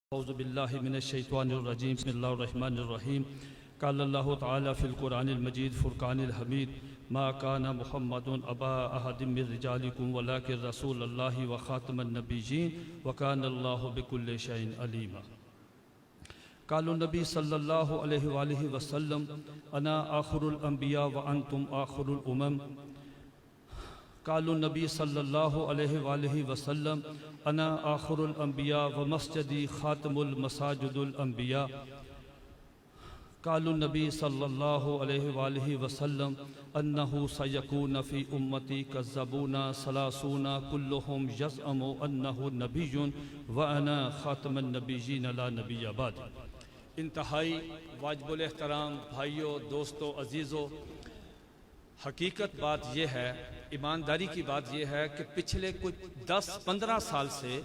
औज़ुबिल्लाहि मिनश्शैतानिर्रजीम बिस्मिल्लाहिर्रहमानिर्रहीम क़ालल्लाहु तआला फ़िल क़ुरआनिल मजीद फ़ुरक़ानिल हमीद मा काना मुहम्मदुन अबा अहदिम मिर रिजालिकुम वलाकिन रसूलुल्लाहि व ख़ातमन नबिय्यीन व कानल्लाहु बिकुल्लि शैइन अलीमा। क़ालु नबी सल्लल्लाहु अलैहि वसल्लम अना आखिरुल अंबिया व अंतुम आखिरुल उमम। क़ालु नबी सल्लल्लाहु अलैहि वसल्लम अना आखिरुल अंबिया व मस्जिदी ख़ातमुल मसाजिदुल अंबिया। क़ालु नबी सल्लल्लाहु अलैहि वसल्लम अन्नहु सयकून फ़ी उम्मती कज़्ज़बूना सलासूना कुल्लुहुम यज़अमु अन्नहु नबिय्युन व अना ख़ातमुन नबिय्यीन ला नबिय्य बाद। इंतहाई वाजिबुल एहतराम भाइयों, दोस्तों, अजीज़ों, हकीकत बात यह है, ईमानदारी की बात यह है कि पिछले कुछ 10-15 साल से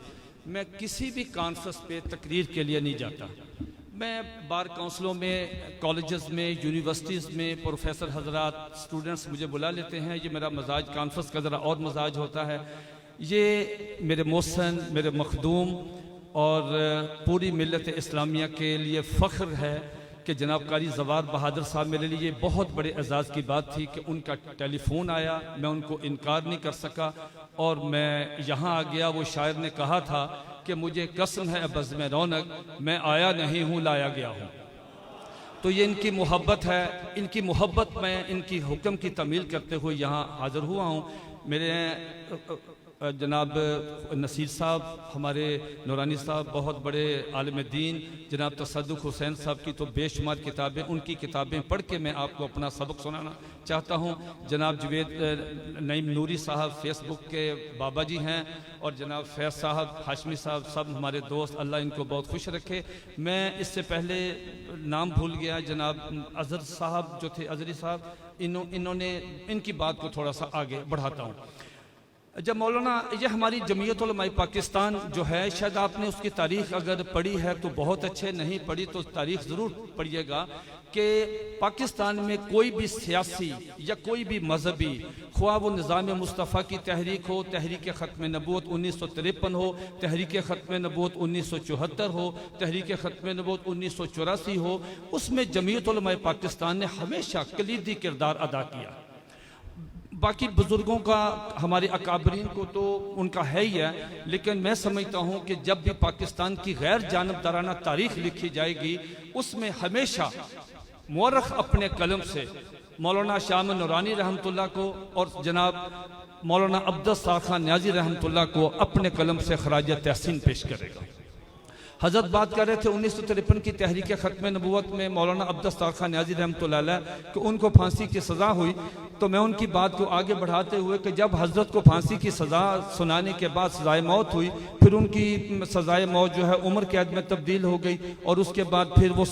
मैं किसी भी कॉन्फ्रेंस पे तकरीर के लिए नहीं जाता। मैं बार काउंसिलों में, कॉलेजेस में, यूनिवर्सिटीज़ में प्रोफेसर हजरात, स्टूडेंट्स मुझे बुला लेते हैं। ये मेरा मजाज कॉन्फ्रेंस का ज़रा और मजाज होता है। ये मेरे मोहसन, मेरे मखदूम और पूरी मिल्लत इस्लामिया के लिए फ़ख्र है कि जनाब कारी ज़वार बहादुर साहब मेरे लिए बहुत बड़े एजाज़ की बात थी कि उनका टेलीफोन आया, मैं उनको इनकार नहीं कर सका और मैं यहाँ आ गया। वो शायर ने कहा था कि मुझे कसम है बज़्म में रौनक, मैं आया नहीं हूँ लाया गया हूँ। तो ये इनकी मोहब्बत है, इनकी मोहब्बत में इनकी हुक्म की तमील करते हुए यहाँ हाज़िर हुआ हूँ। मेरे जनाब नसीर साहब, हमारे नूरानी साहब, बहुत बड़े आलिम दीन, जनाब तसद्दुक़ हुसैन साहब की तो बेशुमार किताबें, उनकी किताबें पढ़ के मैं आपको अपना सबक सुनाना चाहता हूँ। जनाब जुवेद नईम नूरी साहब फेसबुक के बाबा जी हैं और जनाब फैज़ साहब, हाशमी साहब, सब हमारे दोस्त, अल्लाह इनको बहुत खुश रखे। मैं इससे पहले नाम भूल गया, जनाब अज़हर साहब जो थे, अज़हरी साहब, इन्होंने इनकी बात को थोड़ा सा आगे बढ़ाता हूँ। जब मौलाना, ये हमारी जमीयत उलमा पाकिस्तान जो है, शायद आपने उसकी तारीख़ अगर पढ़ी है तो बहुत अच्छे, नहीं पढ़ी तो तारीख़ ज़रूर पढ़िएगा कि पाकिस्तान में कोई भी सियासी या कोई भी मजहबी, ख्वाह वो निज़ाम मुस्तफ़ा की तहरीक हो, तहरीक ख़त्म नबूवत 1953 हो, तहरीक ख़त्म नबूवत 1974 हो, तहरीक ख़त्म नबूवत 1984 हो, उसमें जमीयत उलमा पाकिस्तान ने हमेशा कलीदी किरदार अदा किया। बाकी बुज़ुर्गों का, हमारे अकाबरीन को तो उनका है ही है, लेकिन मैं समझता हूँ कि जब भी पाकिस्तान की गैर जानबदाराना तारीख़ लिखी जाएगी उसमें हमेशा मुअर्रिख़ अपने कलम से मौलाना शाह नूरानी रहमतुल्लाह को और जनाब मौलाना अब्दुस साक़ खान न्याज़ी रहमतुल्लाह को अपने कलम से खराज तहसीन पेश करेगा। हज़रत बात कर रहे थे 1953 की तहरीक ख़त्म नबूवत में मौलाना अब्दुस साक़ खान न्याज़ी रहमतुल्लाह अलैह कि उनको फांसी की सज़ा हुई, तो मैं उनकी बात को आगे बढ़ाते हुए कि जब हज़रत को फांसी की सज़ा सुनाने के बाद सज़ाए मौत हुई, फिर उनकी सज़ाए मौत जो है उम्र कैद में तब्दील हो गई और उसके बाद फिर वो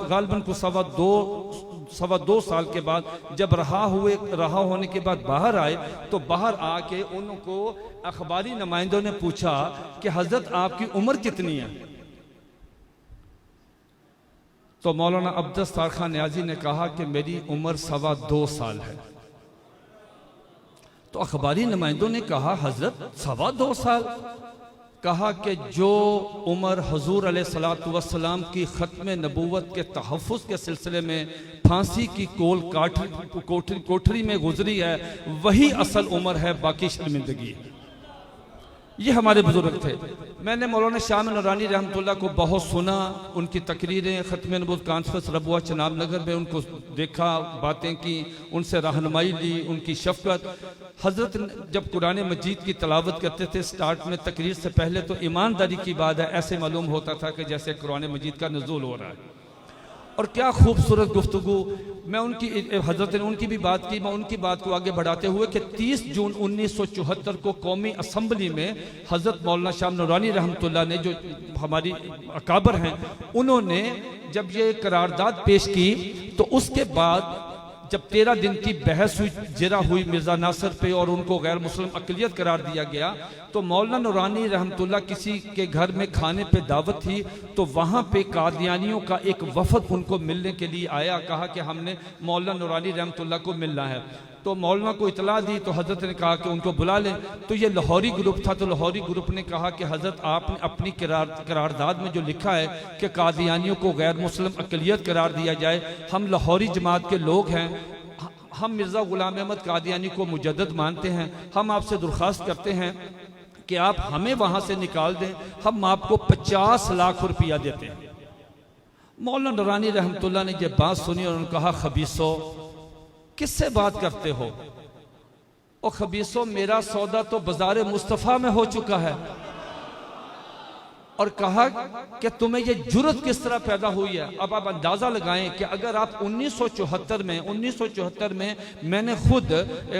गालिबन को सवा दो साल के बाद जब रहा होने के बाद बाहर आए, तो बाहर आके उनको अखबारी नुमाइंदों ने पूछा कि हज़रत आपकी उम्र कितनी है? तो मौलाना अब्दुस साक़ खान न्याज़ी ने कहा कि मेरी उम्र 2.25 साल है। तो अखबारी नुमाइंदों ने कहा हज़रत 2.25 साल? कहा कि जो उम्र हुज़ूर अलैहिस्सलातु वस्सलाम की ख़त्म नबूवत के तहफ़्फ़ुज़ के सिलसिले में फांसी की कोठरी में गुजरी है, वही असल उम्र है, बाकी शर्मिंदगी। ये हमारे बुजुर्ग थे। मैंने मौलाना शाह नूरानी रहमतुल्लाह को बहुत सुना, उनकी तकरीरें ख़त्म नबूवत कॉन्फ्रेंस रबुआ चनाब नगर में उनको देखा, बातें की, उनसे रहनुमाई ली, उनकी शफ़क़त। हज़रत जब कुरान मजीद की तलावत करते थे स्टार्ट में तकरीर से पहले, तो ईमानदारी की बात है, ऐसे मालूम होता था कि जैसे कुरान मजीद का नुज़ूल हो रहा है। और क्या खूबसूरत गुफ्तगू। मैं उनकी, हज़रत ने उनकी भी बात की, मैं उनकी बात को आगे बढ़ाते हुए कि 30 जून 1974 को कौमी असम्बली में हज़रत मौलाना शाह नूरानी रहमतुल्लाह ने, जो हमारी अकाबर हैं, उन्होंने जब ये करारदाद पेश की, तो उसके बाद जब 13 दिन की बहस हुई, जिरा हुई मिर्ज़ा नासिर पे और उनको गैर मुस्लिम अक़लियत करार दिया गया, तो मौलाना नूरानी रहमतुल्लाह किसी के घर में खाने पे दावत थी, तो वहाँ पे कादियानियों का एक वफ़द उनको मिलने के लिए आया। कहा कि हमने मौलाना नूरानी रहमतुल्लाह को मिलना है। तो मौलाना को इतला दी तो हजरत ने कहा कि उनको बुला लें। तो ये लाहौरी ग्रुप था, तो लाहौरी ग्रुप ने कहा कि हजरत आपने अपनी करारदाद में जो लिखा है कि कादियानियों को गैर मुस्लिम अक़लियत करार दिया जाए, हम लाहौरी जमात के लोग हैं, हम मिर्ज़ा गुलाम अहमद कादियानी को मुजद्दद मानते हैं, हम आपसे दरख्वास्त करते हैं कि आप हमें वहाँ से निकाल दें, हम आपको 50 लाख रुपया देते हैं। मौलाना नूरानी रहमतुल्लाह ने जब बात सुनी और उन्होंने कहा, खबीसो किससे बात करते हो? और खबीसो मेरा सौदा तो बाजार मुस्तफ़ा में हो चुका है। और कहा कि तुम्हें ये जुर्रत किस तरह पैदा हुई है? अब आप अंदाजा लगाएं कि अगर आप 1974 में मैंने खुद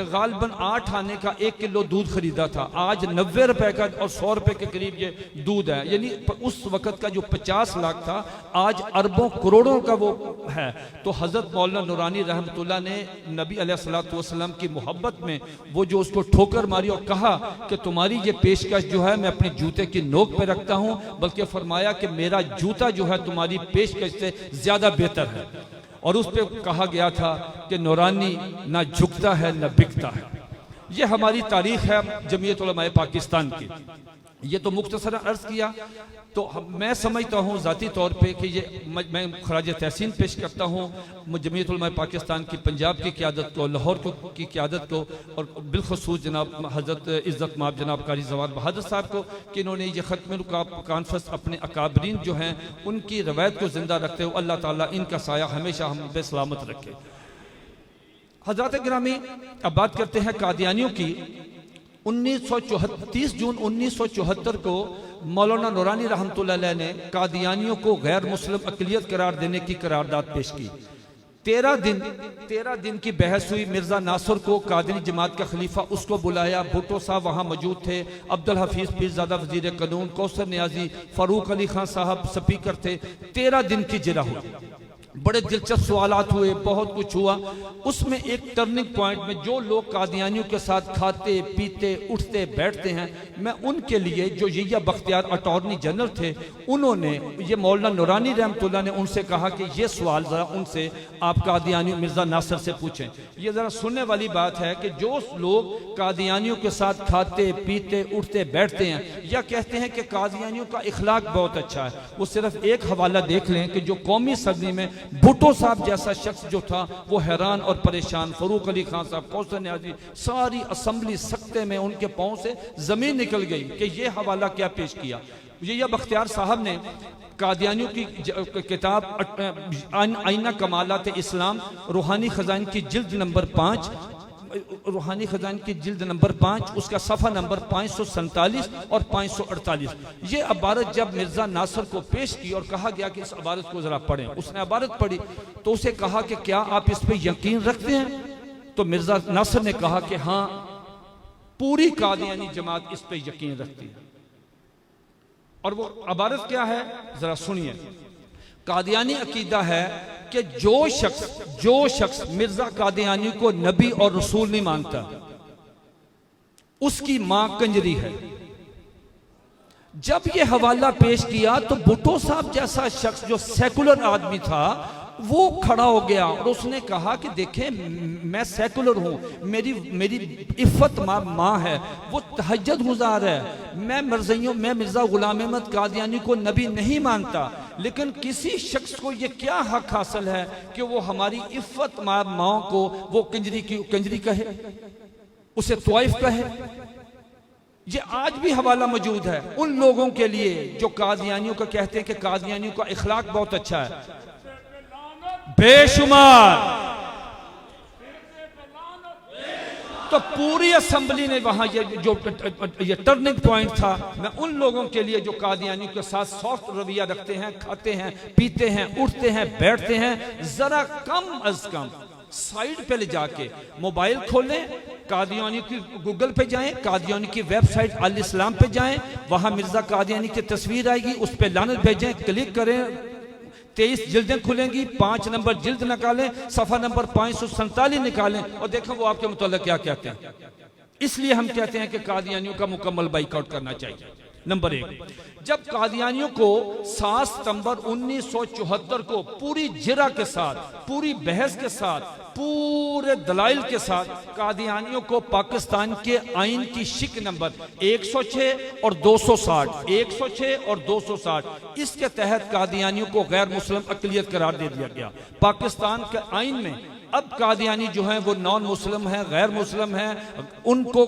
गालबन 8 आने का 1 किलो दूध खरीदा था, आज 90 रुपए का और 100 रुपए के करीब ये दूध है, यानी उस वक्त का जो 50 लाख था आज अरबों करोड़ों का वो है। तो हजरत मौलाना नूरानी रहमतुल्लाह ने नबी अलैहिस्सलातु वस्सलाम की मोहब्बत में वो जो उसको ठोकर मारी और कहा कि तुम्हारी ये पेशकश जो है मैं अपने जूते की नोक पे रखता हूं, बल्कि फरमाया कि मेरा जूता जो है तुम्हारी पेशकश से ज्यादा बेहतर है। और उस पर कहा गया था कि नूरानी ना झुकता है ना बिकता है। ये हमारी तारीख है जमीयत उलमाए पाकिस्तान की। ये तो मुख्तसर अर्ज किया। तो मैं समझता हूँ ज़ाती तौर पे कि ये मैं खराज तहसीन पेश करता हूँ जमीयत उलमाए पाकिस्तान की पंजाब की क़यादत को, लाहौर की क़यादत को, और बिलखसूस जनाब हज़रत इज़्ज़त माब जनाब कारी जवान बहादुर साहब को कि इन्होंने ये ख़त्म कॉन्फ्रेंस अपने अकाबरीन जो हैं उनकी रवायत को ज़िंदा रखते हुए अल्लाह ताला इनका साया हमेशा हम पे सलामत रखे। हज़रात गिरामी, अब बात करते हैं कादियानियों की। 30 जून 1974 को मौलाना नूरानी रहमतुल्लाह अलैह ने कादियानियों को गैर मुस्लिम अक़लियत करार देने की करारदाद पेश की। 13 दिन की बहस हुई। मिर्जा नासिर को कादियानी जमात का खलीफा उसको बुलाया, भुट्टो साहब वहाँ मौजूद थे, अब्दुल हफीज पीरज़ादा वज़ीर कानून, कौसर नियाजी, फारूक अली खान साहब स्पीकर थे। 13 दिन की जिरा हुई, बड़े दिलचस्प सवालात हुए, बहुत कुछ हुआ। उसमें एक टर्निंग पॉइंट में जो लोग कादियानियों के साथ खाते पीते उठते बैठते हैं, मैं उनके लिए जो यहिया बख्तियार अटॉर्नी जनरल थे उन्होंने ये मौलाना नूरानी रहमतुल्लाह ने उनसे कहा कि ये सवाल ज़रा उनसे आप कादियानियों मिर्ज़ा नासिर से पूछें। ये ज़रा सुनने वाली बात है कि जो लोग कादियानियों के साथ खाते पीते उठते बैठते हैं या कहते हैं कि कादियानियों का इखलाक बहुत अच्छा है, वो सिर्फ एक हवाला देख लें कि जो कौमी सदनी में भुट्टो साहब जैसा शख्स जो था वो हैरान और परेशान, फारूक अली खान साहब, कौसर नियाज़ी, सारी असम्बली सख्ते में उनके पाँव से जमीन निकल गई कि ये हवाला क्या पेश किया। यहिया बख्तियार साहब ने कादियानियों की किताब आईना कमालात इस्लाम रूहानी खजाइन की जिल्द नंबर 5, रूहानी खजान की जिल्द नंबर 5 उसका सफ़ा नंबर 547 और 548, ये अबारत जब मिर्ज़ा नासिर को पेश की और कहा गया कि इस अबारत को ज़रा पढ़ें, उसने अबारत पढ़ी तो उसे कहा कि क्या आप इस पे यकीन रखते हैं? तो मिर्ज़ा नासिर ने कहा कि हाँ, पूरी कादियानी जमात इस पे यकीन रखती है। और वो अबारत क्या है ज़रा सुनिए। कादियानी अकीदा है कि जो शख्स मिर्जा कादियानी को नबी और रसूल नहीं मानता उसकी मां कंजरी है। जब ये हवाला पेश किया तो भुट्टो साहब जैसा शख्स जो सेकुलर आदमी था वो खड़ा हो गया और उसने कहा कि देखें मैं सेकुलर हूं, मेरी इफ़्फ़त माँ है, वो तहज्जुद गुजार है, मैं मिर्ज़ा गुलाम अहमद कादियानी को नबी नहीं मानता, लेकिन किसी शख्स को ये क्या हक हासिल है कि वो हमारी इफ़्फ़त माँ को वो कंजरी कहे, उसे तवाइफ कहे। ये आज भी हवाला मौजूद है उन लोगों के लिए जो कादियानियों का कहते हैं कि कादियानियों का इखलाक बहुत अच्छा है। बेशुमार तो पूरी असेंबली ने वहां ये टर्निंग पॉइंट था। मैं उन लोगों के लिए जो कादियानियों के साथ सॉफ्ट रवैया रखते हैं, खाते हैं पीते हैं उठते हैं बैठते हैं, जरा कम अज कम साइड पे ले जाके मोबाइल खोलें, कादियानी की गूगल पे जाएं, कादियानी की वेबसाइट अल इस्लाम पे जाएं, वहां मिर्जा कादियानी की तस्वीर आएगी, उस पे लानत भेजें, क्लिक करें, 23 जिल्दें खुलेंगी, 5 नंबर जिल्द निकालें, सफ़ा नंबर 547 निकालें और देखें वो आपके मुताल्लिक़ क्या कहते हैं। इसलिए हम कहते हैं कि कादियानियों का मुकम्मल बाइकआउट करना चाहिए। नंबर एक, जब कादियानियों को 7 सितंबर 1974 को पूरी जिरा के साथ, पूरी बहस के साथ, पूरे दलाइल के साथ कादियानियों को पाकिस्तान के आइन की शिक नंबर 106 और 260, 106 और 260, इसके तहत कादियानियों को गैर मुस्लिम अक़लियत करार दे दिया गया पाकिस्तान के आइन में। अब कादियानी जो हैं वो नॉन मुस्लिम हैं, गैर मुस्लिम हैं, उनको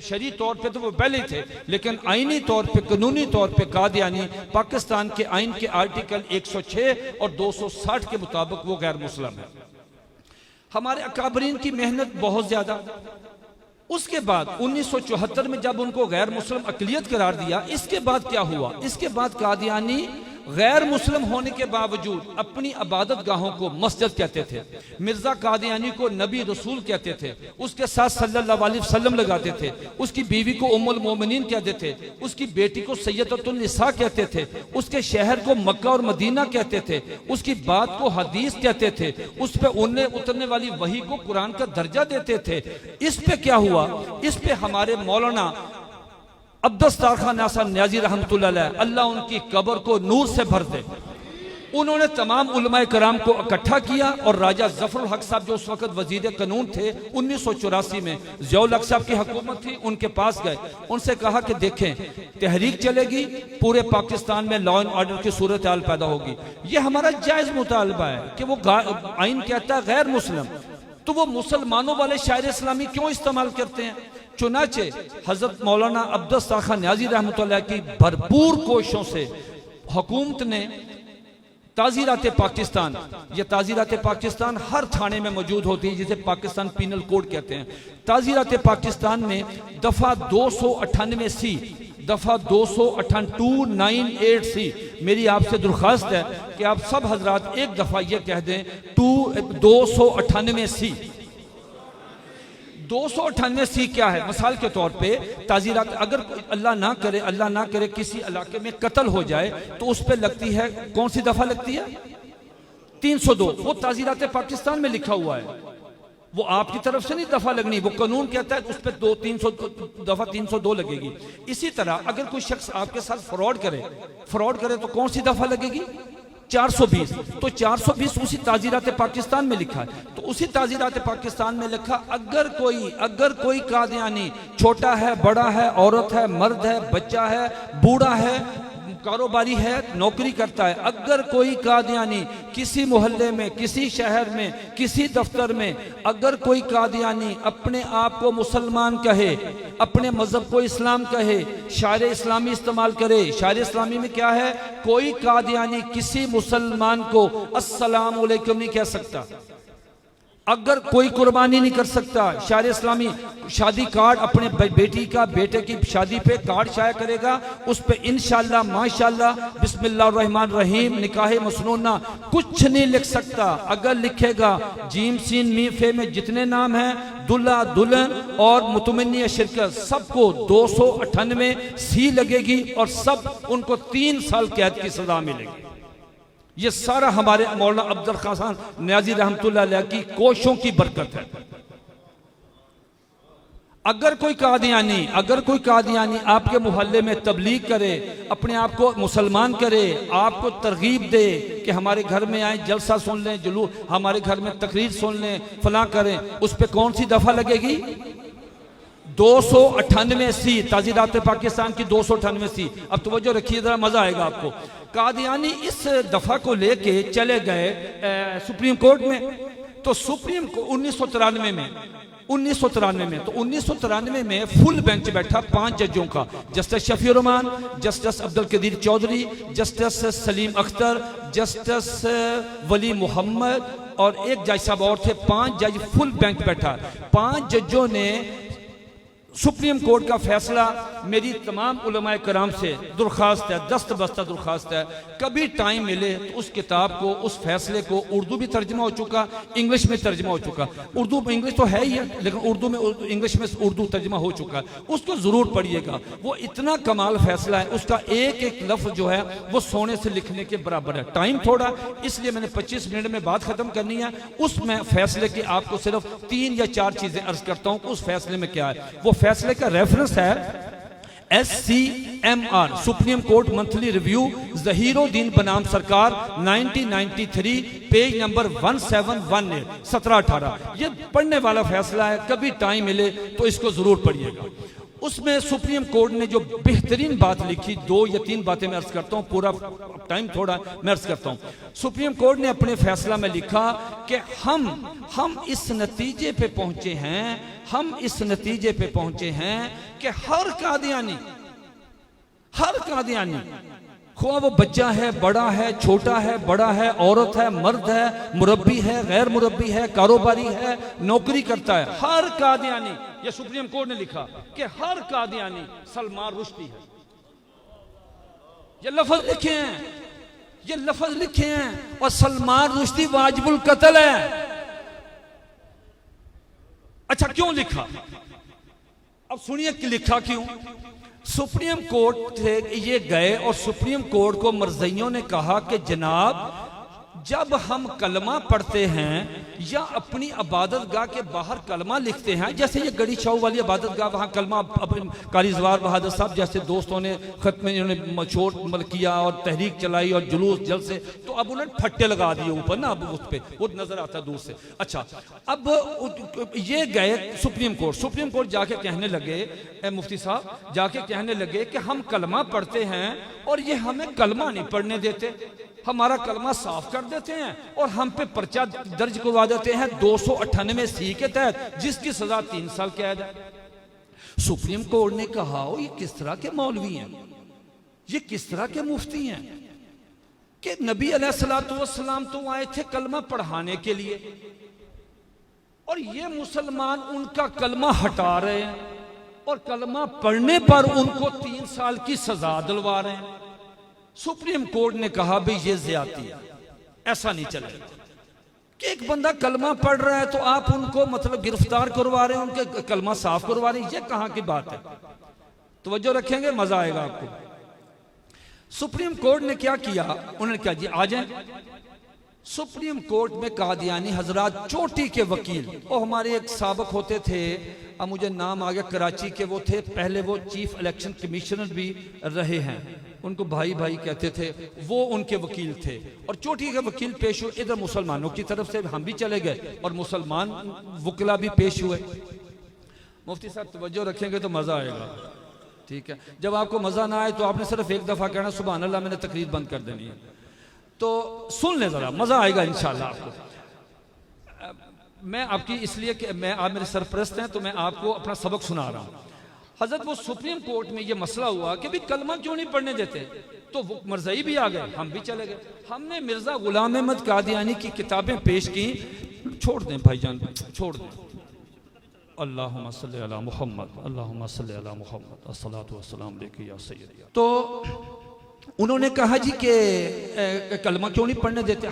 शरी तौर पे तो वो पहले ही थे, लेकिन आईनी तौर पे, कानूनी तौर पे कादियानी पाकिस्तान के आइन के आर्टिकल 106 और 260 के मुताबिक वो गैर मुस्लिम है। हमारे अकाबरीन की मेहनत बहुत ज्यादा। उसके बाद 1974 में जब उनको गैर मुस्लिम अक़लियत करार दिया, इसके बाद क्या हुआ? इसके बाद कादियानी गैर मुस्लिम होने के बावजूद अपनी इबादत गाहों को मस्जिद कहते थे, मिर्जा कादियानी को नबी रसूल कहते थे, उसके साथ सल्लल्लाहु अलैहि वसल्लम लगाते थे, उसकी बीवी को उम्मुल मोमिनीन कहते थे, उसकी बेटी को सैयदतुन निसा कहते थे, उसके शहर को मक्का और मदीना कहते थे, उसकी बात को हदीस कहते थे, उस पे उन्हें उतरने वाली वही को कुरान का दर्जा देते थे। इस पे क्या हुआ? इस पे हमारे मौलाना अब्दुस्तार खान नासर न्याजी रहमतुल्लाह अलैह, अल्लाह उनकी कब्र को नूर से भर दे, उन्होंने तमाम उलमाए कराम को इकट्ठा किया और राजा जफरुल हक साहब जो उस वक्त वजीर कानून थे 1984 में, ज़ियाउल हक साहब की हुकूमत थी, उनके पास गए, उनसे कहा कि देखें तहरीक चलेगी, पूरे पाकिस्तान में लॉ एंड ऑर्डर की सूरत हाल पैदा होगी, ये हमारा जायज़ मुतालबा है कि वो आइन कहता है गैर मुस्लिम, तो वो मुसलमानों वाले शायर इस्लामी क्यों इस्तेमाल करते हैं? चुनाचे हजरत मौलाना अब्दुस्तार खान न्याजी रहमतुल्लाह की भरपूर कोशिशों से हुकूमत ने ताज़ीरात पाकिस्तान, ये ताज़ीरात पाकिस्तान हर थाने में मौजूद होती है, जिसे पाकिस्तान पीनल कोड कहते हैं। ताज़ीरात पाकिस्तान में दफ़ा 298C, दफ़ा 298C, मेरी आपसे दरख्वास्त है कि आप सब हजरात एक दफ़ा ये कह दें 298C। 298C क्या है? मिसाल के तौर पे ताज़ीरात, अगर अल्लाह ना करे किसी इलाके में कत्ल हो जाए तो उस पर लगती है, कौन सी दफा लगती है? 302। वो ताज़ीरात पाकिस्तान में लिखा हुआ है, वो आपकी तरफ से नहीं दफा लगनी, वो कानून कहता है उस पर 302 लगेगी। इसी तरह अगर कोई शख्स आपके साथ फ्रॉड करे तो कौन सी दफा लगेगी? 420। तो 420 उसी ताज़ीरात पाकिस्तान में लिखा है। तो उसी ताज़ीरात पाकिस्तान में लिखा, अगर कोई कादियानी छोटा है, बड़ा है, औरत है, मर्द है, बच्चा है, बूढ़ा है, कारोबारी है, नौकरी करता है, अगर कोई कादियानी किसी मोहल्ले में, किसी शहर में, किसी दफ्तर में, अगर कोई कादियानी अपने आप को मुसलमान कहे, अपने मजहब को इस्लाम कहे, शायर इस्लामी इस्तेमाल करे, शायर इस्लामी में क्या है? कोई कादियानी किसी मुसलमान को अस्सलाम अलैकुम नहीं कह सकता, अगर कोई कुर्बानी नहीं कर सकता, शायर इस्लामी शादी कार्ड अपने बेटे की शादी पे कार्ड शाया करेगा, उस पे इंशाअल्लाह माशाअल्लाह बिस्मिल्लाहिर्रहमानिर्रहीम निकाह मसनूना कुछ नहीं लिख सकता। अगर लिखेगा जीम सीन मीम फे में जितने नाम हैं, दुल्हा दुल्हन और मुतमन्नी शिरकत, सबको 298C लगेगी और सब उनको 3 साल कैद की सजा मिलेगी। ये सारा हमारे मौलाना अब्दुल खान न्याजी रहमतुल्लाह अलैह की कोशिशों की बरकत है। अगर कोई कादियानी आपके मोहल्ले में तबलीग करे, अपने आप को मुसलमान करे, आपको तरगीब दे कि हमारे घर में आए, जलसा सुन लें, जुलूस हमारे घर में तकरीर सुन लें, फलां करें, उस पर कौन सी दफा लगेगी? 298C, ताज़ीरात पाकिस्तान की 298C। अब तवज्जो रखिए, जरा मजा आएगा आपको। कादियानी इस दफा को लेके चले गए सुप्रीम कोर्ट में, तो सुप्रीम कोर्ट 1993 में फुल बेंच बैठा 5 जजों का, justice Shafi Rahman, justice Abdul Qadir Chaudhry, justice Salim Akhtar, justice Wali Mohammad और एक जज साहब और थे। 5 जज फुल बेंच बैठा। 5 जजों ने सुप्रीम कोर्ट का फैसला, मेरी तमाम उलमाए कराम से दरख्वास्त है, दस्त बस्ता दरख्वास्त है, कभी टाइम मिले तो उस किताब को, उस फैसले को, उर्दू भी तर्जमा हो चुका, इंग्लिश में तर्जमा हो चुका, उर्दू में इंग्लिश तो है ही है, लेकिन उर्दू में इंग्लिश में उर्दू तर्जमा हो चुका है, उसको ज़रूर पढ़िएगा। वो इतना कमाल फैसला है, उसका एक एक लफ्ज़ जो है वो सोने से लिखने के बराबर है। टाइम थोड़ा, इसलिए मैंने 25 मिनट में बात ख़त्म करनी है। उसमें फैसले की आपको सिर्फ 3 या 4 चीज़ें अर्ज करता हूँ। उस फैसले में क्या है? वो फैसले का रेफरेंस है SCMR supreme court monthly review Zahiruddin बनाम सरकार 1993 पेज नंबर 171 17-18। ये पढ़ने वाला फैसला है, कभी टाइम मिले तो इसको जरूर पढ़िएगा। उसमें सुप्रीम कोर्ट ने जो बेहतरीन बात लिखी, 2 या 3 बातें मैं अर्ज करता हूं, पूरा टाइम थोड़ा मैं अर्ज करता हूं। सुप्रीम कोर्ट ने अपने फैसला में लिखा कि हम इस नतीजे पे पहुंचे हैं कि हर कादियानी खुआ वो बच्चा है, बड़ा है, छोटा है, बड़ा है, औरत है, मर्द है, मुरब्बी है, गैर मुरब्बी है, कारोबारी है, नौकरी करता है, हर कादियानी, ये सुप्रीम कोर्ट ने लिखा कि हर कादियानी सलमान रुश्दी है। ये लफ्ज लिखे हैं और सलमान रुश्दी वाजिबुल कत्ल है। अच्छा, क्यों लिखा? अब सुनिए कि लिखा क्यों। सुप्रीम कोर्ट से ये गए और सुप्रीम कोर्ट को मर्ज़इयों ने कहा कि जनाब, जब हम कलमा पढ़ते हैं या अपनी इबादत गाह के बाहर कलमा लिखते हैं, जैसे ये गड़ी छाऊ वाली इबादत गाह, वहाँ कलमा कारी ज़वार बहादुर साहब जैसे दोस्तों ने खत में इन्होंने मशोर किया और तहरीक चलाई और जुलूस जल से, तो अब उन्होंने फट्टे लगा दिए ऊपर ना, अब उस पर वो नजर आता दूर से। अच्छा, अब ये गए सुप्रीम कोर्ट जाके कहने लगे, मुफ्ती साहब जाके कहने लगे कि हम कलमा पढ़ते हैं और ये हमें कलमा नहीं पढ़ने देते, हमारा कलमा साफ कर देते हैं और हम पे पर्चा दर्ज करवा देते हैं 298C के तहत, जिसकी सजा 3 साल कैद है। सुप्रीम कोर्ट ने कहा, ये किस तरह के मौलवी हैं, ये किस तरह के मुफ्ती हैं कि नबी अलैहिस्सलातु वस्सलाम तो आए थे कलमा पढ़ाने के लिए और ये मुसलमान उनका कलमा हटा रहे हैं और कलमा पढ़ने पर उनको 3 साल की सजा दिलवा रहे हैं। सुप्रीम कोर्ट ने कहा भाई ये ज्यादती है, ऐसा नहीं चलेगा कि एक बंदा कलमा पढ़ रहा है तो आप उनको मतलब गिरफ्तार करवा रहे हैं, उनके कलमा साफ करवा रहे हैं, ये कहां की बात है। तवज्जो रखेंगे, मजा आएगा आपको। सुप्रीम कोर्ट ने क्या किया, उन्होंने क्या जी, आ जाए सुप्रीम कोर्ट में कादियानी हजरात चोटी के वकील, और हमारे एक साबक होते थे, अब मुझे नाम आ गया, कराची के वो थे, पहले वो चीफ इलेक्शन कमिश्नर भी रहे हैं, उनको भाई कहते थे, वो उनके वकील थे और चोटी के वकील पेश हुए। इधर मुसलमानों की तरफ से हम भी चले गए और मुसलमान वकला भी पेश हुए। मुफ्ती साहब तवज्जो रखेंगे तो मजा आएगा, ठीक है। जब आपको मजा ना आए तो आपने सिर्फ एक दफा कहना सुभान अल्लाह, मैंने तकरीर बंद कर देनी है, तो सुन ले जरा, मजा आएगा इंशाल्लाह आपको। मैं आपकी इसलिए कि मैं आप मेरे सरपरस्त हैं तो मैं आपको अपना सबक सुना रहा हूं। हजरत वो सुप्रीम कोर्ट में ये मसला हुआ कि भाई कलमा क्यों नहीं पढ़ने देते, तो वो मर्ज़ई भी आ गए, हम भी चले गए। हमने मिर्जा गुलाम अहमद कादियानी की किताबें पेश की, छोड़ दें भाईजान, छोड़ दें। अल्लाहुम्मा सल्ली अला मुहम्मद, अल्लाहुम्मा सल्ली अला मुहम्मद, अस्सलातु वस्सलाम अलैका या सय्यदी। तो उन्होंने कहा जी कि कलमा क्यों नहीं पढ़ने देते,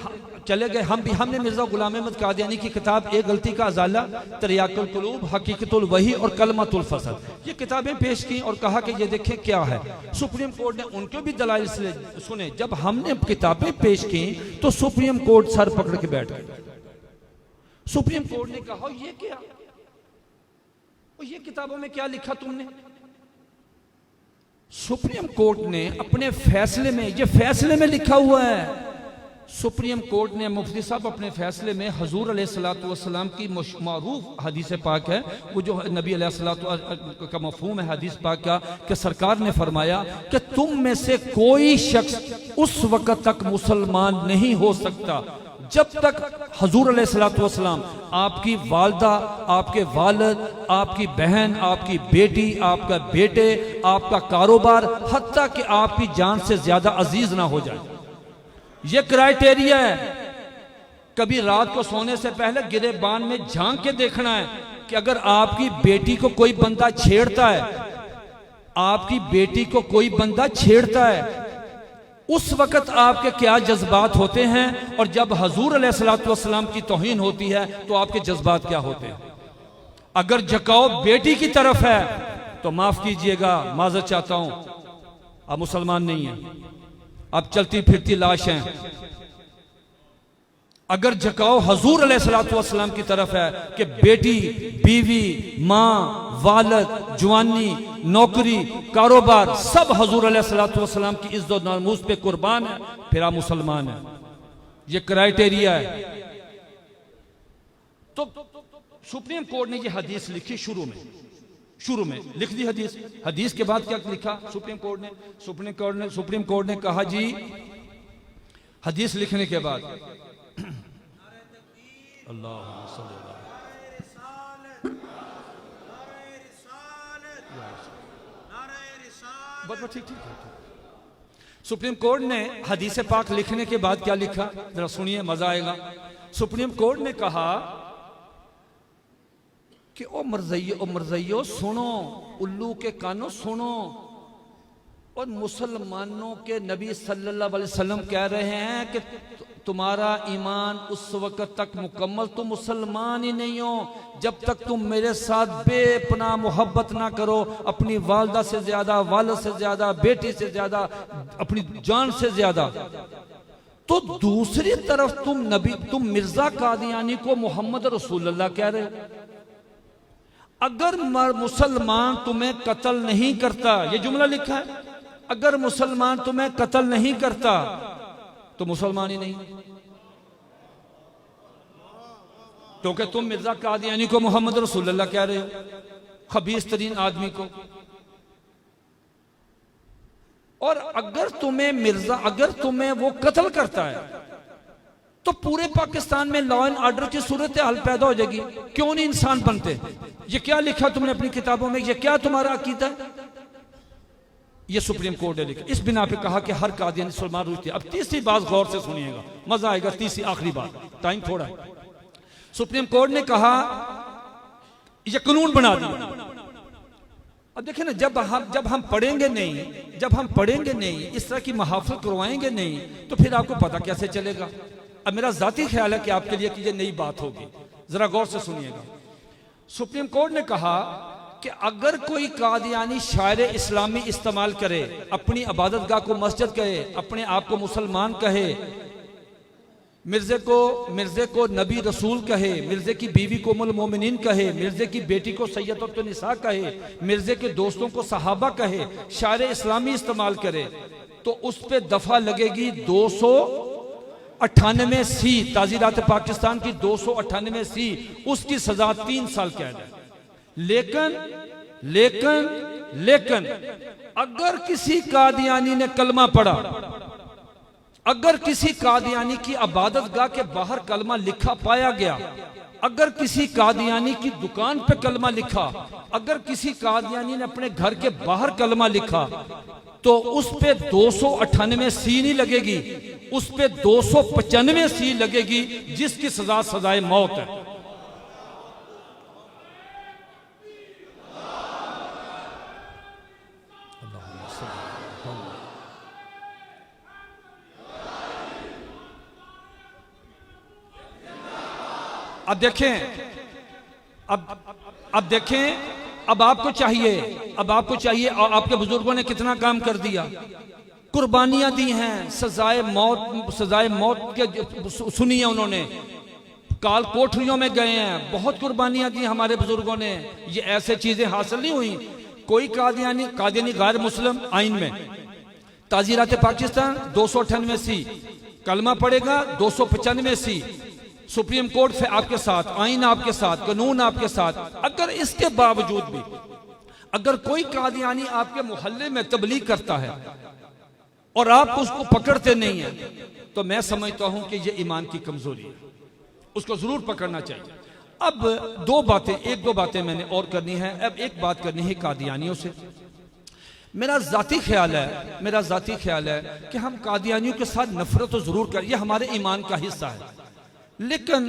चले गए हम भी। हमने मिर्जा गुलाम अहमद कादियानी की किताब एक गलती का अजाला, तरियाकुल कुलूब, हकीकतुल वही और कलमतुल फसल, ये किताबें पेश की और कहा कि ये देखें क्या है। सुप्रीम कोर्ट ने उनके भी दलाइल से सुने। जब हमने किताबें पेश की तो सुप्रीम कोर्ट सर पकड़ के बैठ गए। सुप्रीम कोर्ट ने कहा ये क्या, ये किताबों में क्या लिखा तुमने। सुप्रीम कोर्ट ने अपने फैसले में, ये फैसले में लिखा हुआ है, सुप्रीम कोर्ट ने मुफ्ती साहब अपने फैसले में हुजूर अलैहिस्सलातु वस्सलाम की मारूफ हदीस पाक है, वो जो नबी अलैहिस्सलातु का मफहूम है हदीस पाक का, कि सरकार ने फरमाया कि तुम में से कोई शख्स उस वक्त तक मुसलमान नहीं हो सकता जब तक हुजूर अलैहिस्सलातु वस्सलाम, आपकी वालदा, आपके वालिद, आपकी बहन, आपकी बेटी, आपका बेटे, आपका कारोबार, हत्ता कि आपकी जान से ज्यादा अजीज ना हो जाए। ये क्राइटेरिया है। कभी रात को सोने से पहले गिरेबान में झांक के देखना है कि अगर आपकी बेटी को कोई बंदा छेड़ता है, आपकी बेटी को कोई बंदा छेड़ता है, उस वक्त आपके क्या जज्बात होते हैं, और जब हुजूर अलैहिस्सलातु वस्सलाम की तौहीन होती है तो आपके जज्बात क्या होते हैं। अगर झुकाव बेटी की तरफ है तो माफ कीजिएगा, माजरत चाहता हूं, आप मुसलमान नहीं हैं, आप चलती फिरती लाश हैं। अगर झुकाव हुजूर अलैहिस्सलातु वस्सलाम की तरफ है कि बेटी, बीवी, माँ, वालद, जवानी, नौकरी, कारोबार सब हुजूर अलैहिस्सलातु वस्सलाम की इज्जत और नामूस पे कुर्बान है, फिर आप मुसलमान हैं। ये क्राइटेरिया है। तो सुप्रीम कोर्ट ने ये हदीस लिखी शुरू में लिख दी हदीस। हदीस के बाद क्या लिखा सुप्रीम कोर्ट ने? सुप्रीम कोर्ट ने कहा जी, हदीस लिखने के बाद ठीक सुप्रीम कोर्ट ने हदीस पाक लिखने के बाद क्या लिखा, जरा सुनिए, मजा आएगा। सुप्रीम कोर्ट ने कहा कि ओ मरज़इयो सुनो, उल्लू के कानों सुनो, और मुसलमानों के नबी सल्लल्लाहु अलैहि वसल्लम कह रहे हैं कि तुम्हारा ईमान उस वक़्त तक मुकम्मल, तुम मुसलमान ही नहीं हो जब तक तुम मेरे साथ बेपनाह मोहब्बत ना करो, अपनी वालदा से ज्यादा, वालिद से ज्यादा, बेटी से ज्यादा, अपनी जान से ज्यादा। तो दूसरी तरफ तुम मिर्जा कादियानी को मोहम्मद रसूलुल्लाह कह रहे हो। अगर मुसलमान तुम्हें कत्ल नहीं करता, ये जुमला लिखा है, अगर मुसलमान तुम्हें कत्ल नहीं करता तो मुसलमान ही नहीं, क्योंकि तुम मिर्जा कादियानी को मोहम्मद रसूलुल्लाह कह रहे हो, खबीस तरीन आदमी को। और अगर तुम्हें वो कत्ल करता है तो पूरे पाकिस्तान में लॉ एंड ऑर्डर की सूरत हाल पैदा हो जाएगी। क्यों नहीं इंसान बनते? ये क्या लिखा तुमने अपनी किताबों में? ये क्या तुम्हारा अकीदा है? ये सुप्रीम कोर्ट ने लिखा। इस बिना पे कहा कि हर कादियानी मुसलमान रुचते। अब तीसरी बात गौर से सुनिएगा, मजा आएगा। तीसरी आखिरी बात, टाइम थोड़ा है। सुप्रीम कोर्ट ने कहा, ये कानून बना दिया। अब देखिए ना, जब हम पढ़ेंगे नहीं, इस तरह की महाफिल करवाएंगे नहीं, तो फिर आपको पता कैसे चलेगा? अब मेरा जाती ख्याल है कि आपके लिए कि ये नई बात होगी, जरा गौर से सुनिएगा। सुप्रीम कोर्ट ने कहा कि अगर कोई कादियानी शायर इस्लामी इस्तेमाल करे, अपनी इबादतगाह को मस्जिद कहे, अपने आप को मुसलमान कहे, मिर्जे को नबी रसूल कहे, मिर्जे की बीवी को उम्मुल मोमिनीन कहे, मिर्जे की बेटी को सैयदतुन निसा कहे, मिर्जे के दोस्तों को सहाबा कहे, शायर इस्लामी इस्तेमाल करे, तो उस पे दफा लगेगी 298 सी, ताज़ीरात पाकिस्तान की 298 सी, उसकी सजा 3 साल कैद है। लेकिन अगर किसी कादियानी ने कलमा पढ़ा, अगर किसी कादियानी की इबादतगाह के बाहर कलमा लिखा पाया गया, अगर किसी कादियानी की दुकान पे कलमा लिखा, अगर किसी कादियानी ने अपने घर के बाहर कलमा लिखा, तो उस पे 298 सी नहीं लगेगी, उस पे 295 सी लगेगी, जिसकी सजा सजाए मौत है। अब देखें, अब आपको चाहिए, और आपके बुजुर्गों ने कितना काम कर दिया, कुर्बानियां दी हैं, सजाए मौत के सुनी है उन्होंने, काल कोठरियों में गए हैं, बहुत कुर्बानियां दी हमारे बुजुर्गों ने। ये ऐसे चीजें हासिल नहीं हुई। कोई कादियानी गैर मुस्लिम आइन में, ताज़ीरात पाकिस्तान 298 सी, कलमा पड़ेगा 295 सी, सुप्रीम कोर्ट से आपके साथ, आइन आपके साथ, कानून आपके साथ। अगर इसके बावजूद भी अगर कोई कादियानी आपके मोहल्ले में तबलीग करता है और आप उसको पकड़ते नहीं है, तो मैं समझता हूं कि यह ईमान की कमजोरी है, उसको जरूर पकड़ना चाहिए। अब एक दो बातें मैंने और करनी है। अब एक बात करनी है कादियानियों से। मेरा जाती ख्याल है कि हम कादियानियों के साथ नफरत तो जरूर करें, यह हमारे ईमान का हिस्सा है। लेकिन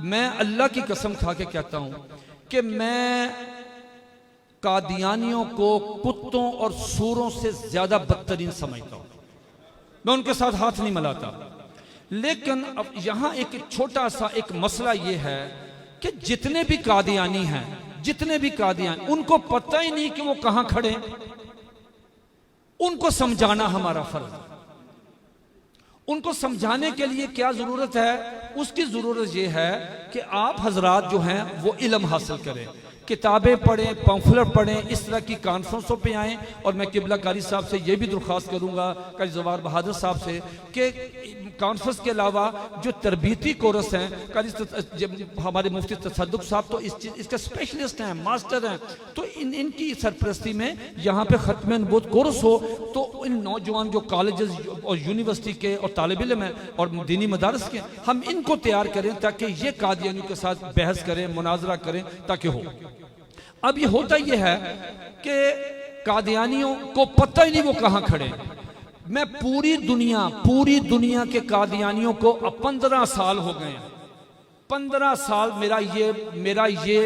मैं अल्लाह की कसम खा के कहता हूं कि मैं कादियानियों को कुत्तों और सूरों से ज्यादा बदतरीन समझता हूं। मैं उनके साथ हाथ नहीं मिलाता। लेकिन अब यहां एक छोटा सा एक मसला यह है कि जितने भी कादियानी उनको पता ही नहीं कि वो कहां खड़े। उनको समझाना हमारा फर्ज है। उनको समझाने के लिए क्या जरूरत है? उसकी जरूरत यह है कि आप हजरात जो हैं वो इल्म हासिल करें। किताबें पढ़ें, पम्फलेट पढ़ें, इस तरह की कॉन्फ्रेंसों पे आएँ। और मैं किबला कारी साहब से ये भी दरख्वास्त करूँगा, कारी जवाहर बहादुर साहब से, कि कॉन्फ्रेंस के अलावा जो तरबीती कोर्स हैं, कारी हमारे मुफ्ती तसद्दुक साहब तो इसके स्पेशलिस्ट हैं, मास्टर हैं, तो इनकी सरपरस्ती में यहाँ पे ख़त्म नबूवत कोर्स हो, तो इन नौजवान जो कॉलेजेस और यूनिवर्सिटी के और तालिब इल्म हैं और दीनी मदारस के, हम इनको तैयार करें ताकि ये कादियानियों के साथ बहस करें, मुनाजरा करें, ताकि हो। अब ये होता ये है कि कादियानियों को पता ही नहीं वो कहाँ खड़े। मैं पूरी दुनिया के कादियानियों को 15 साल हो गए हैं, 15 साल मेरा ये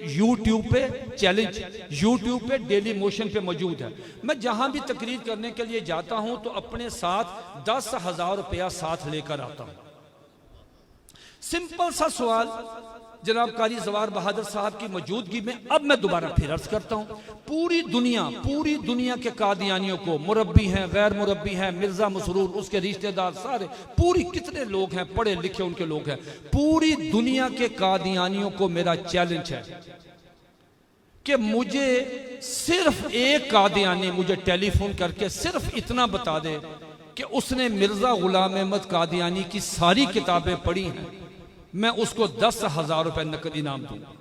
यूट्यूब पे चैलेंज, यूट्यूब पे डेली मोशन पे मौजूद है। मैं जहां भी तकरीर करने के लिए जाता हूं तो अपने साथ 10,000 रुपया साथ लेकर आता हूं। सिंपल सा सवाल जनाब कारी जवाहर बहादुर साहब की मौजूदगी में अब मैं दोबारा फिर अर्ज करता हूं, पूरी दुनिया के कादियानियों को, मुरब्बी हैं, गैर मुरब्बी हैं, मिर्जा मसरूर, उसके रिश्तेदार, सारे पूरी कितने लोग हैं, पढ़े लिखे उनके लोग हैं, पूरी दुनिया के कादियानियों को मेरा चैलेंज है कि मुझे सिर्फ एक कादियानी मुझे टेलीफोन करके सिर्फ इतना बता दे कि उसने मिर्जा गुलाम अहमद कादियानी की सारी किताबें पढ़ी हैं, मैं उसको 10,000 रुपए नकद इनाम दूंगा।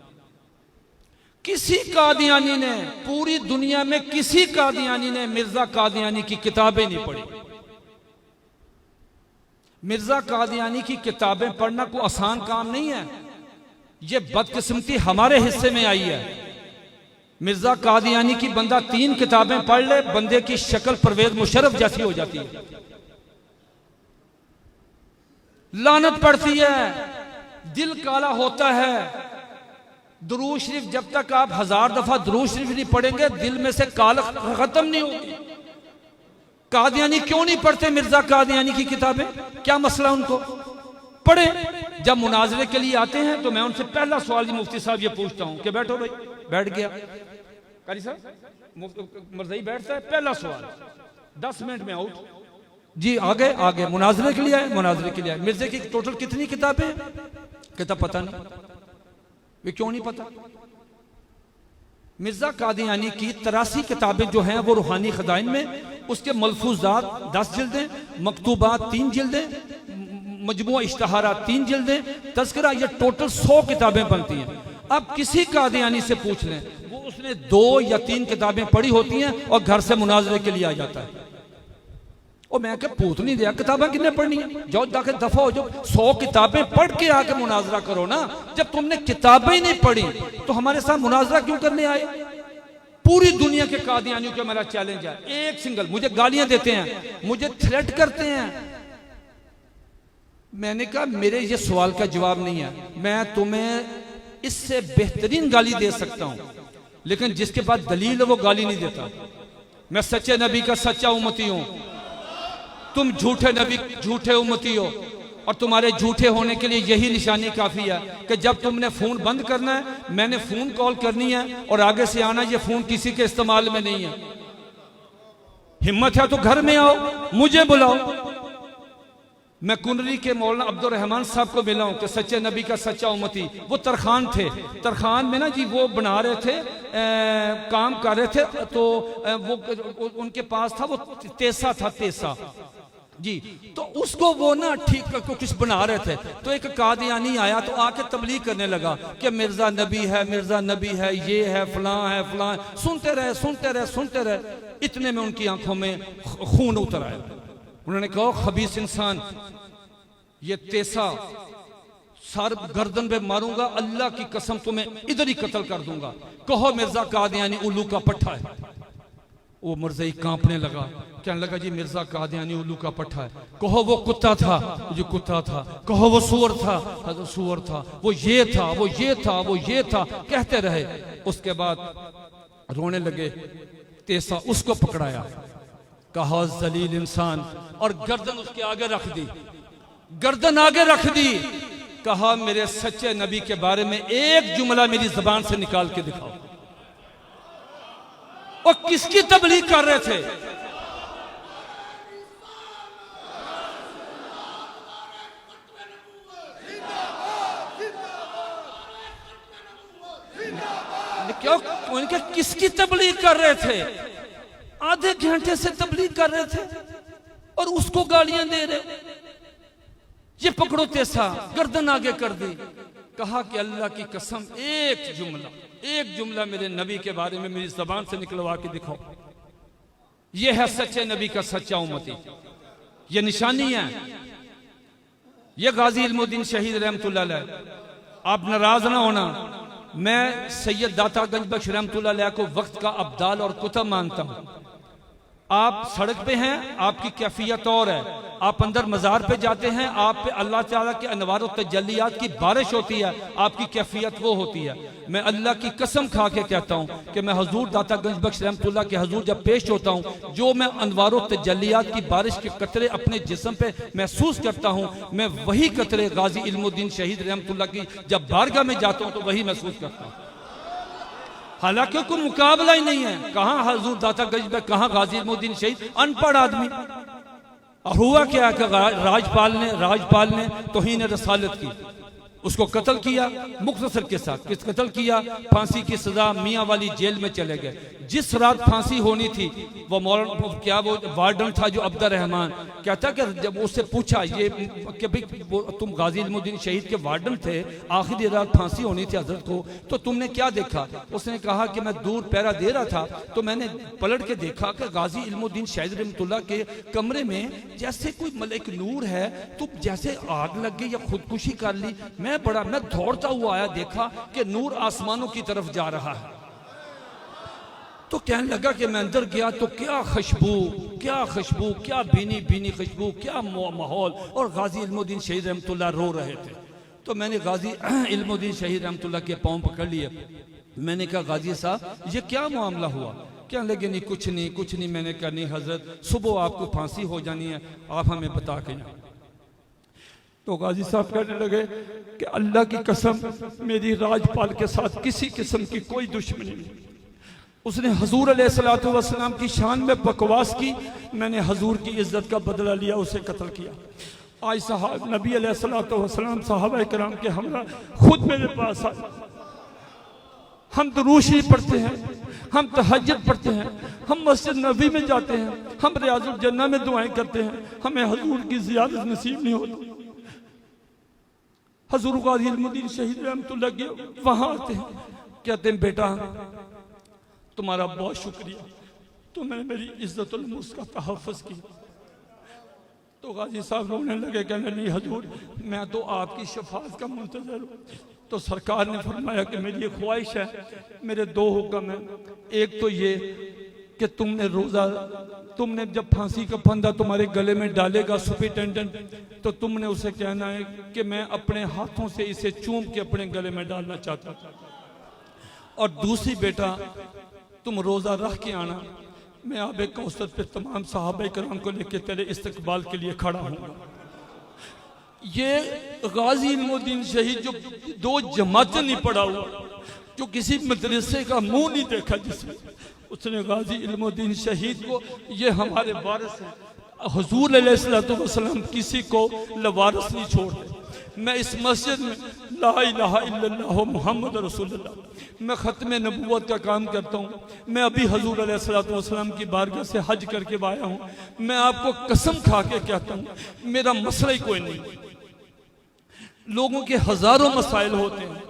किसी कादियानी ने, पूरी दुनिया में किसी कादियानी ने मिर्जा कादियानी की किताबें नहीं पढ़ी। मिर्जा कादियानी की किताबें पढ़ना कोई आसान काम नहीं है, ये बदकिस्मती हमारे हिस्से में आई है। मिर्जा कादियानी की बंदा 3 किताबें पढ़ ले, बंदे की शक्ल परवेज मुशर्रफ जैसी हो जाती है, लानत पड़ती है, दिल काला होता है। दुरूद शरीफ जब तक आप 1000 दफा दुरूद शरीफ नहीं पढ़ेंगे, दिल में से काला खत्म नहीं होगी। कादियानी क्यों नहीं पढ़ते मिर्जा कादियानी की किताबें? क्या मसला उनको? पढ़े। जब मुनाजरे के लिए आते हैं तो मैं उनसे पहला सवाल मुफ्ती साहब ये पूछता हूं कि बैठो भाई, बैठ गया कारी साहब, मर्ज़ई बैठता है, पहला सवाल 10 मिनट में आउट जी, आगे मुनाजरे के लिए आए, मुनाजरे के लिए आए। मिर्जे की टोटल कितनी किताबें? कहता पता नहीं। वे क्यों नहीं पता? मिर्जा कादियानी की 83 किताबें जो हैं वो रूहानी खजाइन में, उसके मलफूजात 10 जिल्दें, मकतूबात 3 जिल्दें, मजमूआ इश्तहारात 3 जिल्दें, तज़किरा, ये टोटल 100 किताबें बनती हैं। अब किसी कादियानी से पूछ लें, वो उसने 2 या 3 किताबें पढ़ी होती हैं और घर से मुनाजरे के लिए आ जाता है। और मैं क्या पूछ नहीं दिया, किताबें कितने पढ़नी है? जाओ जाके दफा हो जाओ, 100 किताबें पढ़ के आके मुनाजरा करो ना। जब तुमने किताबें ही नहीं पढ़ी तो हमारे साथ मुनाजरा क्यों करने आए? पूरी दुनिया के कादियानियों को मेरा चैलेंज है, एक सिंगल, मुझे गालियां देते हैं, मुझे थ्रेट करते हैं। मैंने कहा मेरे ये सवाल का जवाब नहीं है, मैं तुम्हें इससे बेहतरीन गाली दे सकता हूं, लेकिन जिसके पास दलील है वो गाली नहीं देता। मैं सच्चे नबी का सच्चा उम्मती हूं, तुम झूठे नबी झूठे उम्मती हो, और तुम्हारे झूठे होने के लिए यही निशानी काफी है कि जब तुमने फोन बंद करना है, मैंने फोन कॉल करनी है और आगे से आना, ये फोन किसी के इस्तेमाल में नहीं है। हिम्मत है तो घर में आओ, मुझे बुलाओ। मैं कुंडली के मौलाना अब्दुल रहमान साहब को मिला हूं कि सच्चे नबी का सच्चा उम्मती, वो तरखान थे, तरखान में ना जी वो बना रहे थे, काम कर रहे थे, तो वो उनके पास था, वो तेसा था, तेसा जी, तो उसको वो ना ठीक कुछ बना रहे थे, तो एक कादियानी आया तो आके तबलीग करने लगा कि मिर्जा नबी है, मिर्जा नबी है, ये है, फलां है, फलां। सुनते रहे। इतने में उनकी आंखों में खून उतर आया। उन्होंने कहा खबीस इंसान, ये तेसा सर गर्दन पे मारूंगा, अल्लाह की कसम तुम्हें इधर ही कत्ल कर दूंगा। कहो मिर्जा कादियानी उल्लू का पट्ठा है। वो मुर्ज़ई कांपने लगा, कहने लगा जी मिर्जा कादियानी उल्लू का पट्ठा है। कहो वो कुत्ता था, जो कुत्ता था। कहो वो सूअर था, तो सूअर था। वो ये था, वो ये था, वो ये था, कहते रहे। उसके बाद रोने लगे। तेसा उसको पकड़ाया, कहा जलील इंसान, और गर्दन उसके आगे रख दी, गर्दन आगे रख दी। कहा मेरे सच्चे नबी के बारे में एक जुमला मेरी जबान से निकाल के दिखाओ। और किसकी तबलीग कर रहे थे? क्या उनके किसकी तबलीग कर रहे थे? आधे घंटे से तबलीग कर रहे थे और उसको गालियां दे रहे। ये पकड़ो तेसा, गर्दन आगे कर दी। कहा कि अल्लाह की कसम एक जुमला मेरे नबी के बारे में मेरी जबान से निकलवा के दिखाओ। ये है सच्चे नबी का सच्चा उम्मती, ये निशानी है। ये गाजी इल्मुद्दीन शहीद रहमतुल्लाह अलैह। आप नाराज ना होना, मैं सैयद दाता गंज बख्श रहमतुल्लाह अलैह को वक्त का अब्दाल और कुतुब मानता हूं। आप सड़क पे हैं, आपकी कैफियत और है। आप अंदर मज़ार पे जाते हैं, आप पे अल्लाह ताला के अनवार और तजल्लियात की बारिश होती है, आपकी कैफियत वो होती है। मैं अल्लाह की कसम खा के कहता हूँ कि मैं हजूर दाता गंज बख्श रहमतुल्लाह के हजूर जब पेश होता हूँ, जो मैं अनवार और तजल्लियात की बारिश के कतरे अपने जिस्म पे महसूस करता हूँ, मैं वही कतरे गाजी इल्मुद्दीन शहीद रहमतुल्लाह की जब बारगाह में जाता हूँ तो वही महसूस करता हूँ। हालांकि कोई मुकाबला ही नहीं है। कहाँ हजूर दाता गंज में, कहाँ गाजी इल्मुद्दीन शहीद, अनपढ़ आदमी। और हुआ क्या कि राजपाल ने तौहीन रसालत की, उसको कत्ल किया मुख्तसर के साथ। किस कत्ल किया? फांसी की सजा, मियाँ वाली जेल में चले गए। जिस रात फांसी होनी थी वो वो वार्डन था जो अब्दुर रहमान, कहता कि जब उससे पूछा ये कि भाई तुम गाजी इल्मुद्दीन शहीद के वार्डन थे, आखिरी रात फांसी होनी थी हजरत को, तो तुमने क्या देखा? उसने कहा कि मैं दूर पहरा दे रहा था तो मैंने पलट के देखा कि गाजी इल्मुद्दीन शहीद रहमतुल्लाह के कमरे में जैसे कोई मलिक नूर है, तो जैसे आग लग गई या खुदकुशी कर ली। मैं दौड़ता हुआ आया, देखा कि नूर आसमानों की तरफ जा रहा है। तो कहने लगा कि मैं अंदर गया तो क्या खुशबू, क्या भीनी खुशबू, क्या माहौल। और गाजी इल्मुद्दीन शहीद रहमतुल्लाह रो रहे थे। तो मैंने गाजी इल्मुद्दीन शहीद रहमतुल्लाह के पांव पकड़ लिए। मैंने कहा गाजी साहब ये क्या मामला हुआ? क्या लगे? नहीं कुछ नहीं। मैंने कहा नहीं हजरत, सुबह आपको फांसी हो जानी है, आप हमें बता के जाए। तो गाजी साहब कहने लगे कि अल्लाह की कसम मेरी राजपाल के साथ किसी किस्म की कोई दुश्मनी नहीं। उसने हजूर अलैहिस्सलातु वस्सलाम की शान में बकवास की, मैंने हजूर की इज्जत का बदला लिया, उसे कत्ल किया। आज साहब नबी अलैहिस्सलातु वस्सलाम सहाबा किराम के हमरा खुद मेरे पास आए। हम दुरूशी पढ़ते हैं, हम तहज्जुद पढ़ते हैं, हम मस्जिद नबी में जाते हैं, हम रियाजुल जन्नह में दुआएं करते हैं, हमें हजूर की ज़ियारत नसीब नहीं होती। हजूर गाजी इल्मुद्दीन शहीद रहमतुल्लाह के वहां आते हैं, कहते हैं बेटा तुम्हारा बहुत शुक्रिया, तुमने मेरी इज्जतुल मुल्क का तहफ़्फ़ुज़ किया। तो गाजी साहब रोने लगे, कहने नहीं हजूर मैं तो आपकी शफाअत का मुंतज़र हूँ। तो सरकार ने फरमाया कि मेरी ये ख्वाहिश है, मेरे दो हुक्म हैं। एक तो ये कि तुमने जब फांसी का फंदा तुम्हारे गले में डालेगा सुपरिटेंडेंट, तो तुमने उसे कहना है कि मैं अपने हाथों से इसे चूम के अपने गले में डालना चाहता था। और दूसरी बेटा तुम रोज़ा रख के आना, मैं आबे कौसर पे तमाम सहाबा किराम को लेके तेरे इस्तकबाल के लिए खड़ा हूँ। ये गाजी इल्मुद्दीन शहीद जो दो जमातें नहीं पढ़ा हुआ, जो किसी मदरसे का मुंह नहीं देखा जिसने, उसने गाजी इल्मुद्दीन शहीद को, ये हमारे वारिस हैं। हुजूर अलैहिस्सलातु वस्सलाम किसी को लवारिस नहीं छोड़ते। मैं इस मस्जिद में ला इलाहा इल्लल्लाह मुहम्मद रसूलुल्लाह, मैं ख़त्म नबूवत का काम करता हूँ। मैं अभी हुजूर अलैहिस्सलातु वस्सलाम की बारगाह से हज करके आया हूँ। मैं आपको कसम खा के कहता हूँ मेरा मसला ही कोई नहीं। लोगों के हजारों मसाइल होते हैं,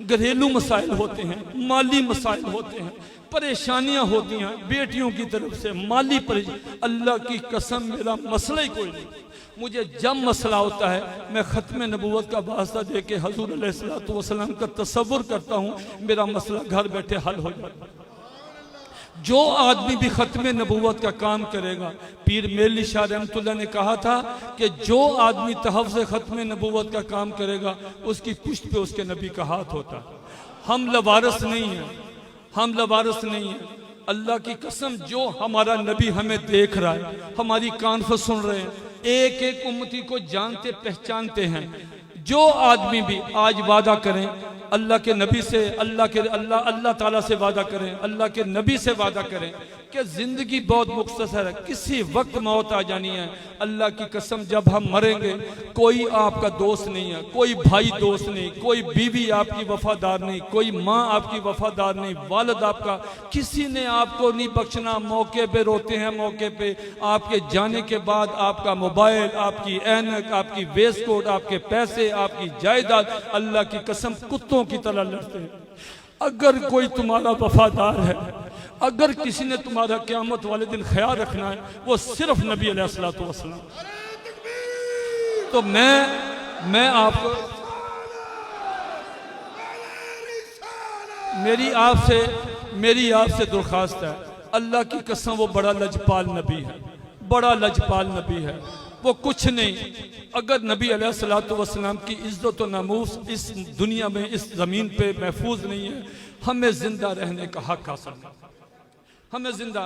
घरेलू मसाइल होते हैं, माली मसाइल होते हैं, परेशानियां होती हैं बेटियों की तरफ से, माली परेशानी। अल्लाह की कसम मेरा मसला ही कोई नहीं। मुझे जब मसला होता है मैं ख़त्म नबूवत का वास्ता दे के हजूर अलैहिस्सलातु वस्सलाम का तसव्वुर करता हूँ, मेरा मसला घर बैठे हल हो जाता है। जो आदमी भी ख़त्म नबूवत का काम करेगा, पीर मेली शाह रहमतुल्लाह ने कहा था कि जो आदमी तहफ़्फ़ुज़ ख़त्म नबूवत का काम करेगा उसकी पुश्त पे उसके नबी का हाथ होता है। हम लवारिस नहीं हैं, हम लवारिस नहीं हैं। अल्लाह की कसम जो हमारा नबी हमें देख रहा है, हमारी कॉन्फ्रेंस सुन रहे हैं, एक एक उम्मती को जानते पहचानते हैं। जो आदमी भी आज वादा करें अल्लाह के नबी से, अल्लाह ताला से वादा करें, अल्लाह के नबी से वादा करें कि जिंदगी बहुत मुख्तसर है, किसी वक्त मौत आ जानी है। अल्लाह की कसम, जब हम मरेंगे कोई आपका दोस्त नहीं है, कोई भाई दोस्त नहीं, कोई बीवी आपकी वफादार नहीं, कोई माँ आपकी वफादार नहीं, वालिद आपका, किसी ने आपको नहीं बख्शना। मौके पे रोते हैं, मौके पे आपके जाने के बाद आपका मोबाइल, आपकी ऐनक, आपकी वेस्ट कोट, आपके पैसे, आपकी जायदाद अल्लाह की कसम कुत्तों की तरह लड़ते हैं। अगर कोई तुम्हारा वफादार है, अगर किसी ने तुम्हारा क़यामत वाले दिन ख्याल रखना है, वो सिर्फ नबी अलैहिस्सलातु वस्सलाम। तो मैं आपको, मेरी आपसे दरख्वास्त है, अल्लाह की कसम वो बड़ा लजपाल नबी है, बड़ा लजपाल नबी है। वो कुछ नहीं, अगर नबी अलैहिस्सलातु वस्सलाम की इज्जत व नामूस इस दुनिया में, इस ज़मीन पे महफूज नहीं है, हमें जिंदा रहने का हक हासिल है। हमें जिंदा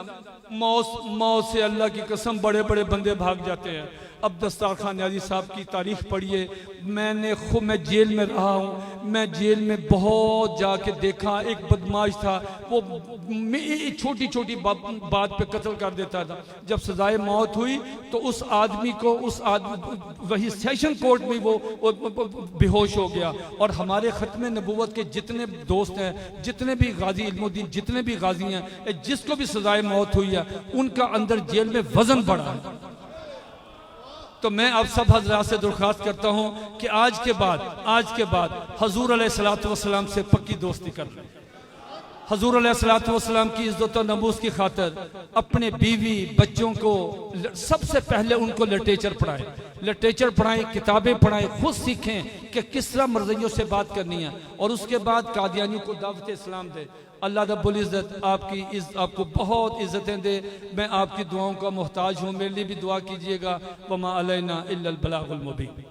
मौत से अल्लाह की कसम बड़े बड़े बंदे भाग जाते हैं। अब दस्तार खान न्याजी साहब की तारीख पढ़िए। मैं जेल में रहा हूँ, मैं जेल में बहुत जाके देखा। एक बदमाश था, वो छोटी छोटी बात पे कत्ल कर देता था। जब सजाए मौत हुई तो उस आदमी को वही सेशन कोर्ट में वो बेहोश हो गया। और हमारे ख़त्म नबूवत के जितने दोस्त हैं, जितने भी गाजी इल्मुद्दीन, जितने भी गाजी हैं, जिसको भी सजाए मौत हुई है, उनका अंदर जेल में वजन बढ़ा है। तो मैं आप सब हजरात से दरख्वास्त करता हूँ कि आज के बाद हजूर अलैहिस्सलातु वस्सलाम से पक्की दोस्ती कर लें। हजूर अलैहिस्सलातु वस्सलाम की इज्जत और नमूस की खातिर अपने बीवी बच्चों को सबसे पहले उनको लिटरेचर पढ़ाएं, किताबें पढ़ाएं, खुद सीखें कि किस तरह मर्ज़ियों से बात करनी है, और उसके बाद कादियानियों को दावत इस्लाम दे। अल्लाह रब्बुल इज़्ज़त आपको बहुत इज़्ज़तें दे। मैं आपकी दुआओं का मोहताज हूँ, मेरे लिए भी दुआ कीजिएगा। वमा अलैना इल्लल बलागुल मुबीन।